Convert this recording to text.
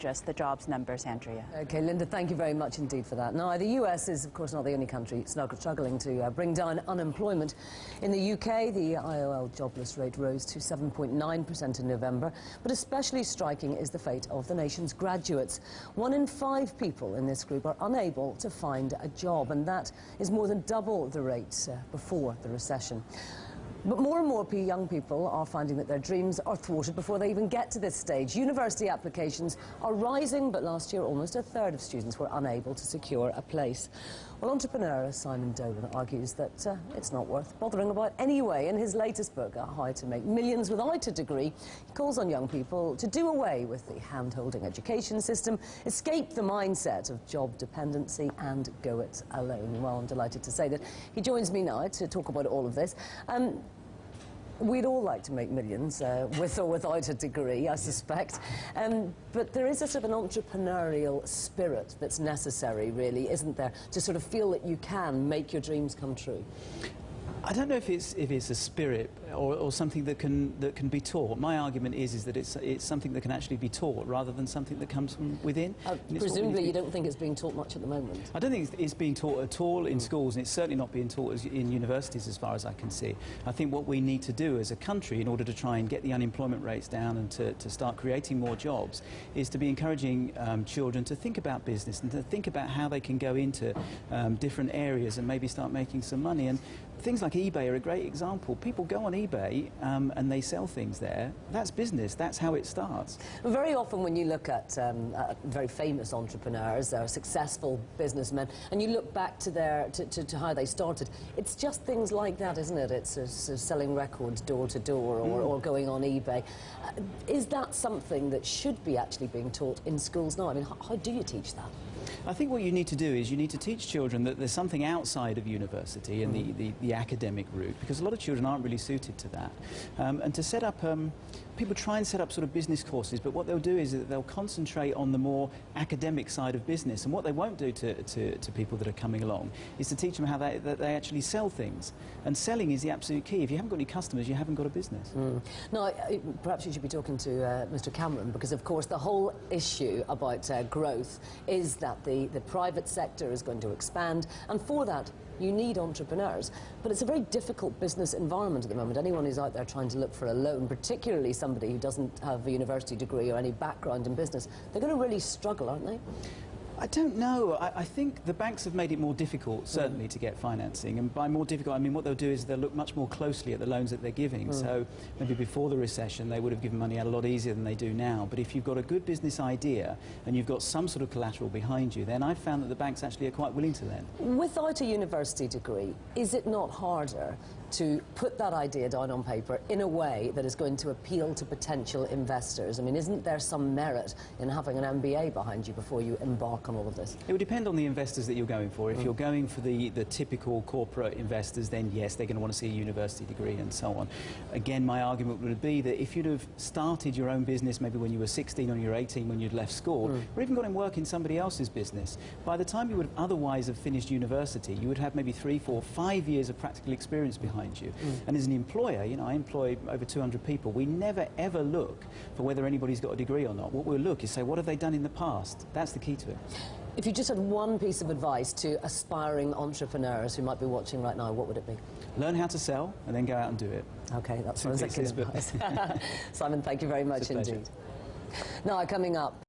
just the jobs numbers, Andrea. Okay, Linda, thank you very much indeed for that. Now, the US is, of course, not the only country struggling to bring down unemployment. In the UK, the IOL jobless rate rose to 7.9% in November, but especially striking is the fate of the nation's graduates. 1 in 5 people in this group are unable to find a job, and that is more than double the rate before the recession. But more and more young people are finding that their dreams are thwarted before they even get to this stage. University applications are rising, but last year almost a third of students were unable to secure a place. Well, entrepreneur Simon Dolan argues that it's not worth bothering about anyway. In his latest book, How to Make Millions Without a Degree, he calls on young people to do away with the hand-holding education system, escape the mindset of job dependency and go it alone. Well, I'm delighted to say that he joins me now to talk about all of this. We'd all like to make millions, with or without a degree, I suspect. But there is a sort of an entrepreneurial spirit that's necessary, really, isn't there, to sort of feel that you can make your dreams come true? I don't know if it's a spirit or something that can be taught. My argument is that it's something that can actually be taught rather than something that comes from within. Presumably you don't think it's being taught much at the moment? I don't think it's being taught at all in schools, and it's certainly not being taught in universities as far as I can see. I think what we need to do as a country in order to try and get the unemployment rates down and to start creating more jobs is to be encouraging children to think about business and to think about how they can go into different areas and maybe start making some money. And things like eBay are a great example. People go on eBay and they sell things there. That's business. That's how it starts. Very often when you look at very famous entrepreneurs, successful businessmen, and you look back to how they started, it's just things like that, isn't it? It's selling records door to door or going on eBay. Is that something that should be actually being taught in schools now? I mean, how do you teach that? I think what you need to do is you need to teach children that there's something outside of university and the academic route, because a lot of children aren't really suited to that. And to set up, people try and set up sort of business courses, but what they'll do is that they'll concentrate on the more academic side of business. And what they won't do to people that are coming along is to teach them how they actually sell things. And selling is the absolute key. If you haven't got any customers, you haven't got a business. Now, perhaps you should be talking to Mr. Cameron, because of course the whole issue about growth is that the private sector is going to expand, and for that you need entrepreneurs. But it's a very difficult business environment at the moment. Anyone who's out there trying to look for a loan, particularly somebody who doesn't have a university degree or any background in business, they're going to really struggle, aren't they? I don't know. I think the banks have made it more difficult, certainly, to get financing. And by more difficult, I mean what they'll do is they'll look much more closely at the loans that they're giving. So maybe before the recession, they would have given money out a lot easier than they do now. But if you've got a good business idea and you've got some sort of collateral behind you, then I've found that the banks actually are quite willing to lend. Without a university degree, is it not harder to put that idea down on paper in a way that is going to appeal to potential investors? I mean, isn't there some merit in having an MBA behind you before you embark on all of this? It would depend on the investors that you're going for. If you're going for the typical corporate investors, then yes, they're going to want to see a university degree and so on. Again, my argument would be that if you'd have started your own business maybe when you were 16 or you were 18 when you'd left school, or even got in work in somebody else's business, by the time you would otherwise have finished university, you would have maybe 3, 4, 5 years of practical experience behind you. And as an employer, you know, I employ over 200 people. We never ever look for whether anybody's got a degree or not. What we'll look is say, what have they done in the past? That's the key to it. If you just had one piece of advice to aspiring entrepreneurs who might be watching right now, what would it be? Learn how to sell and then go out and do it. Okay, that sounds like good advice. Simon, thank you very much indeed. Now, coming up.